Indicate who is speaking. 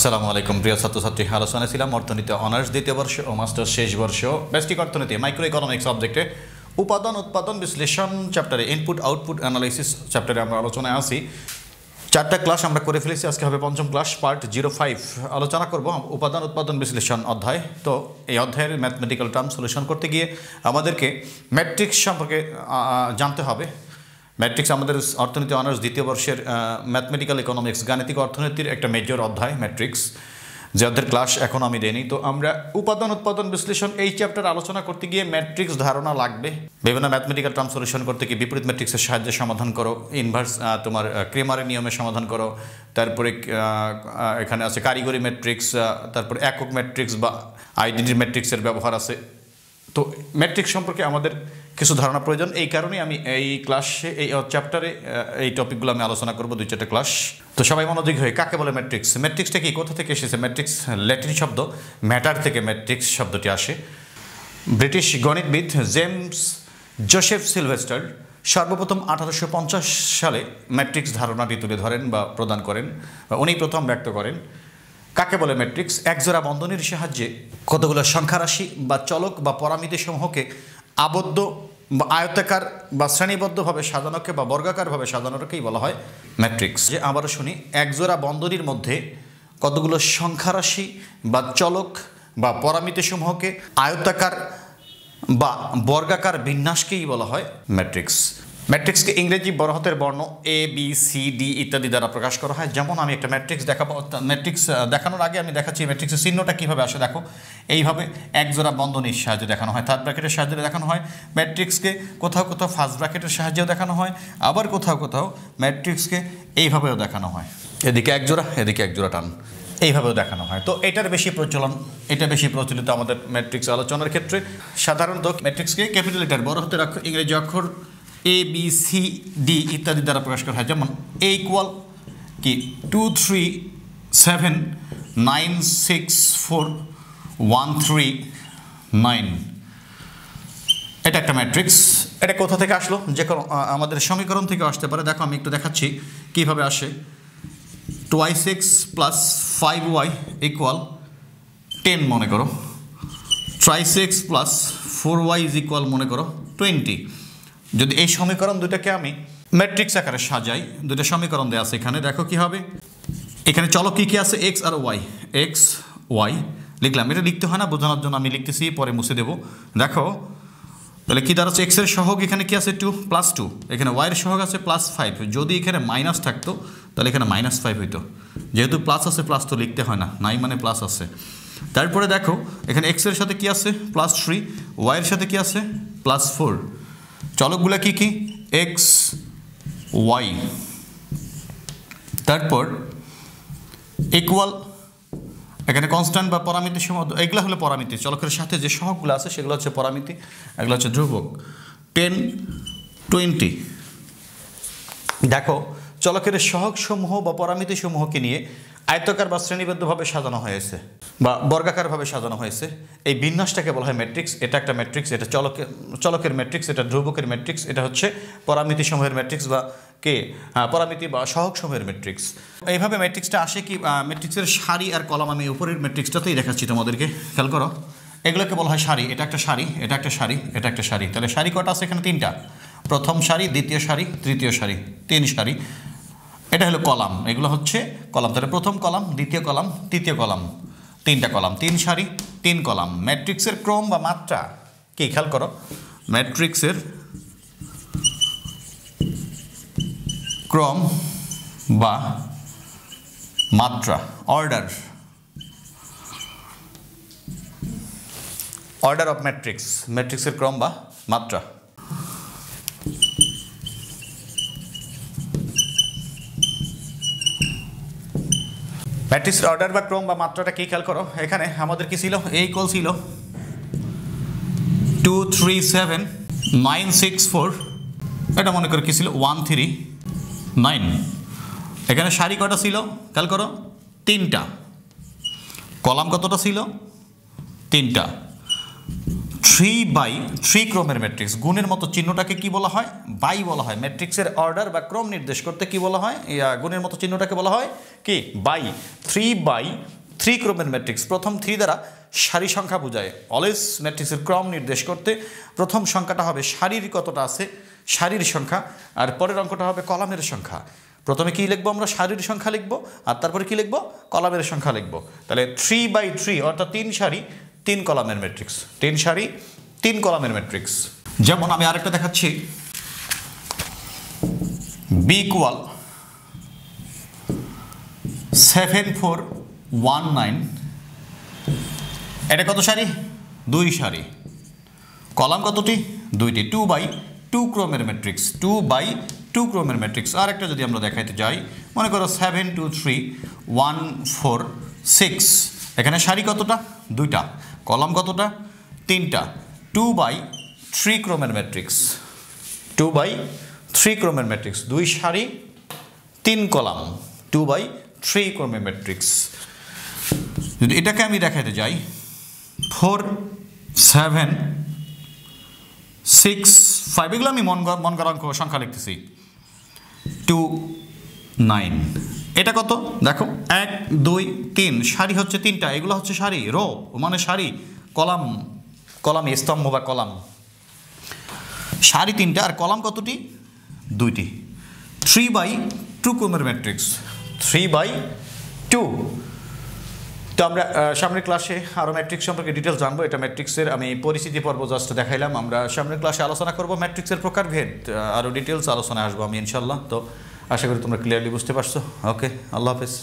Speaker 1: আসসালামু আলাইকুম প্রিয় ছাত্রছাত্রী, আলোচনায় ছিলাম অর্থনীতি অনার্স দ্বিতীয় বর্ষ ও মাস্টার্স শেষ বর্ষ ব্যষ্টিক অর্থনীতি মাইক্রো ইকোনমিক্স সাবজেক্টে উপাদান উৎপাদন বিশ্লেষণ চ্যাপ্টারে ইনপুট আউটপুট অ্যানালাইসিস চ্যাপ্টারে আমরা আলোচনায় আসি। চারটা ক্লাস আমরা করে ফেলেছি, আজকে হবে পঞ্চম ক্লাস পার্ট 05। আলোচনা করব উপাদান উৎপাদন বিশ্লেষণ অধ্যায়। তো এই অধ্যায়ের ম্যাথমেটিক্যাল টার্ম সলিউশন করতে গিয়ে আমাদেরকে ম্যাট্রিক্স সম্পর্কে জানতে হবে। ম্যাট্রিক্স আমাদের অর্থনীতি অনার্স দ্বিতীয় বর্ষের ম্যাথমেটিক্যাল ইকোনমিক্স গাণিতিক অর্থনীতির একটা মেজর অধ্যায় ম্যাট্রিক্স, যে অধ্যায়ের ক্লাস এখন আমি দেইনি। তো আমরা উপাদান উৎপাদন বিশ্লেষণ এই চ্যাপ্টার আলোচনা করতে গিয়ে ম্যাট্রিক্স ধারণা লাগবে। বিভিন্ন ম্যাথমেটিক্যাল টার্ম সলিউশন করতে গিয়ে বিপরীত ম্যাট্রিক্সের সাহায্যে সমাধান করো, ইনভার্স তোমার ক্রেমারের নিয়মে সমাধান করো, তারপরে এখানে আছে কারিগরি ম্যাট্রিক্স, তারপরে একক ম্যাট্রিক্স বা আইডেন্টি ম্যাট্রিক্সের ব্যবহার আছে। তো ম্যাট্রিক্স সম্পর্কে আমাদের কিছু ধারণা প্রয়োজন, এই কারণেই আমি এই ক্লাসে এই চ্যাপ্টারে এই টপিকগুলো আমি আলোচনা করব, 2-4টা ক্লাস। তো সবাই মনোযোগী হয়ে, কাকে বলে ম্যাট্রিক্স? ম্যাট্রিক্সটা কি, কোথা থেকে এসেছে? ম্যাট্রিক্স ল্যাটিন শব্দ ম্যাটার থেকে ম্যাট্রিক্স শব্দটি আসে। ব্রিটিশ গণিতবিদ জেমস জোসেফ সিলভেস্টার সর্বপ্রথম 1850 সালে ম্যাট্রিক্স ধারণাটি তুলে ধরেন বা প্রদান করেন, বা উনি প্রথম ব্যক্ত করেন। কাকে বলে ম্যাট্রিক্স? একজোড়া বন্ধনীর সাহায্যে কতগুলো সংখ্যারাশি বা চলক বা পরামিতি সমূহকে আবদ্ধ বা আয়তাকার বা শ্রেণীবদ্ধভাবে সাজানোকে বা বর্গাকারভাবে সাজানোকেই বলা হয় ম্যাট্রিক্স। যে আবারও শুনি, একজোড়া বন্ধনীর মধ্যে কতগুলো সংখ্যারাশি বা চলক বা পরামিতি সমূহকে আয়তাকার বা বর্গাকার বিন্যাসকেই বলা হয় ম্যাট্রিক্স। ম্যাট্রিক্সকে ইংরেজি বড় হাতের বর্ণ A B C D ইত্যাদি দ্বারা প্রকাশ করা হয়। যেমন আমি একটা ম্যাট্রিক্স দেখাবো, ম্যাট্রিক্স দেখানোর আগে আমি দেখাচ্ছি ম্যাট্রিক্সের চিহ্নটা কীভাবে আসে। দেখো, এইভাবে একজোড়া বন্ধনীর সাহায্যে দেখানো হয়, থার্ড ব্র্যাকেটের সাহায্যে দেখানো হয়। ম্যাট্রিক্সকে কোথাও কোথাও ফার্স্ট ব্র্যাকেটের সাহায্যেও দেখানো হয়, আবার কোথাও কোথাও ম্যাট্রিক্সকে এইভাবেও দেখানো হয়, এদিকে একজোড়া এদিকে একজোড়া টান, এইভাবেও দেখানো হয়। তো এটার বেশি প্রচলন, এটা বেশি প্রচলিত আমাদের ম্যাট্রিক্স আলোচনার ক্ষেত্রে। সাধারণত ম্যাট্রিক্সকে ক্যাপিটাল লেটার বড় হাতের ইংরেজি অক্ষর A B C D ইত্যাদি দ্বারা প্রকাশ করা হয়। যেমন A ইকুয়াল কি 2 3 7 9 6 4 1 3 9, এটা একটা ম্যাট্রিক্স। এটা কোথা থেকে আসলো? যে কোনো আমাদের সমীকরণ থেকে আসতে পারে। দেখো, আমি একটু দেখাচ্ছি কীভাবে আসে। 2x প্লাস 5y ইকুয়াল 10 মনে করো, 3x plus 4y is equal মনে করো 20। যদি এই সমীকরণ দুটাকে আমি ম্যাট্রিক্স আকারে সাজাই, দুটো সমীকরণ দেওয়া আছে এখানে, দেখো কি হবে। এখানে চলো কী কী আছে, এক্স আর ওয়াই, এক্স ওয়াই লিখলাম। এটা লিখতে হয় না, বোঝানোর জন্য আমি লিখতেছি, পরে মুছে দেবো। দেখো তাহলে কী দাঁড়াচ্ছে, এক্সের সহগ এখানে কি আছে 2 প্লাস 2, এখানে ওয়াইয়ের সহগ আছে প্লাস 5। যদি এখানে মাইনাস থাকতো তাহলে এখানে -5 হইতো, যেহেতু প্লাস আছে প্লাস তো লিখতে হয় না, নাই মানে প্লাস আছে। তারপরে দেখো এখানে এক্সের সাথে কি আছে +3, ওয়াইয়ের সাথে কি আছে +4। চলকগুলো কি কি, এক্স ওয়াই। তারপর ইকুয়াল, এখানে কনস্ট্যান্ট বা পরামিতি সীমাবদ্ধ, এগুলো হলো পরামিতি। চলকের সাথে যে সহগগুলো আছে সেগুলো হচ্ছে পরামিতি, এগুলো হচ্ছে ধ্রুবক। 10 20। দেখো চলকের সহগসমূহ বা পরামিতি সমূহকে নিয়ে আয়তাকার বা শ্রেণীবদ্ধভাবে সাজানো হয়েছে বা বর্গাকারভাবে সাজানো হয়েছে। এই বিন্যাসটাকে বলা হয় ম্যাট্রিক্স। এটা একটা ম্যাট্রিক্স, এটা চলকের ম্যাট্রিক্স, এটা ধ্রুবকের ম্যাট্রিক্স, এটা হচ্ছে পরামিতি সমূহের ম্যাট্রিক্স বা পরামিতি বা সহগ সমূহের ম্যাট্রিক্স। এইভাবে ম্যাট্রিক্সটা আসে কি, ম্যাট্রিক্সের সারি আর কলাম আমি উপরের ম্যাট্রিক্সটাতেই দেখাচ্ছি তোমাদেরকে, খেয়াল করো। এগুলোকে বলা হয় সারি, এটা একটা সারি, এটা একটা সারি, এটা একটা সারি। তাহলে সারি কটা আছে এখানে? 3টা। প্রথম সারি, দ্বিতীয় সারি, তৃতীয় সারি, 3 সারি। এটা হলো কলাম, এগুলো হচ্ছে কলাম। তাহলে প্রথম কলাম, দ্বিতীয় কলাম, তৃতীয় কলাম, 3টা কলাম, 3 সারি 3 কলাম। ম্যাট্রিক্সের ক্রম বা মাত্রা কি, খেয়াল করো। ম্যাট্রিক্সের ক্রম বা মাত্রা, অর্ডার, অর্ডার অফ ম্যাট্রিক্স, ম্যাট্রিক্সের ক্রম বা মাত্রা। ম্যাট্রিক্সের অর্ডার বা ক্রম বা মাত্রাটা কি, খেয়াল করো। এখানে আমাদের কি ছিল, এ ইকুয়াল ছিল 2 3 7 9 6 4, এটা মনে করো কি ছিল 1 3 9। এখানে সারি কটা ছিল, খেয়াল করো 3টা। কলাম কতটা ছিল? 3টা। 3/3 ক্রমের ম্যাট্রিক্স। গুণের মতো চিহ্নটাকে কি বলা হয়? বাই বলা হয়। ম্যাট্রিক্সের অর্ডার বা ক্রম নির্দেশ করতে কি বলা হয়? গুণের মতো চিহ্নটাকে বলা হয় কি? বাই। 3/3 ক্রমের ম্যাট্রিক্স। প্রথম 3 দ্বারা সারি সংখ্যা বোঝায়। অলওয়েজ ম্যাট্রিক্সের ক্রম নির্দেশ করতে প্রথম সংখ্যাটা হবে সারির কতটা আছে সারির সংখ্যা, আর পরের অঙ্কটা হবে কলামের সংখ্যা। প্রথমে কি লিখবো আমরা? সারির সংখ্যা লিখবো, আর তারপরে কি লিখবো? কলামের সংখ্যা লিখবো। তাহলে 3/3 অর্থাৎ 3 সারি 3 কলামের ম্যাট্রিক্স। 3 সারি 3 কলামের ম্যাট্রিক্স। যেমন আমি আরেকটা দেখাচ্ছি, বি ইকুয়াল 7419। এটা কত সারি? 2 সারি। কলাম কতটি? 2টি। 2/2 ক্রমের ম্যাট্রিক্স। 2/2 ক্রমের ম্যাট্রিক্স। আর একটা যদি আমরা দেখাইতে যাই, মনে করো 723146। এখানে সারি কতটা? 2টা। কলাম কতটা? 3টা। 2/3 ক্রমের ম্যাট্রিক্স। 2/3 ক্রমের ম্যাট্রিক্স। 2 সারি 3 কলাম। 2/3 ক্রমের ম্যাট্রিক্স। যদি এটাকে আমি দেখাইতে যাই, 4 7 6 5, এগুলো আমি মন করা অঙ্ক সংখ্যা লিখতেছি। 2 9। এটা কত? দেখো 1 2 3 সারি হচ্ছে 3টা, এগুলো হচ্ছে সারি। রো মানে সারি, কলাম কলাম স্তম্ভ বা কলাম। সারি 3টা আর কলাম কতটি? 2টি। 3/2 ক্রমের ম্যাট্রিক্স। 3/2। তো আমরা সামনের ক্লাসে আরও ম্যাট্রিক্স সম্পর্কে ডিটেলস জানবো। এটা ম্যাট্রিক্সের আমি পরিচিতি পর্ব জাস্ট দেখাইলাম। আমরা সামনের ক্লাসে আলোচনা করব ম্যাট্রিক্সের প্রকারভেদ, আরও ডিটেলস আলোচনায় আসবো আমি ইনশাল্লাহ। তো আশা করি তোমরা ক্লিয়ারলি বুঝতে পারছো। ওকে, আল্লাহ হাফেজ।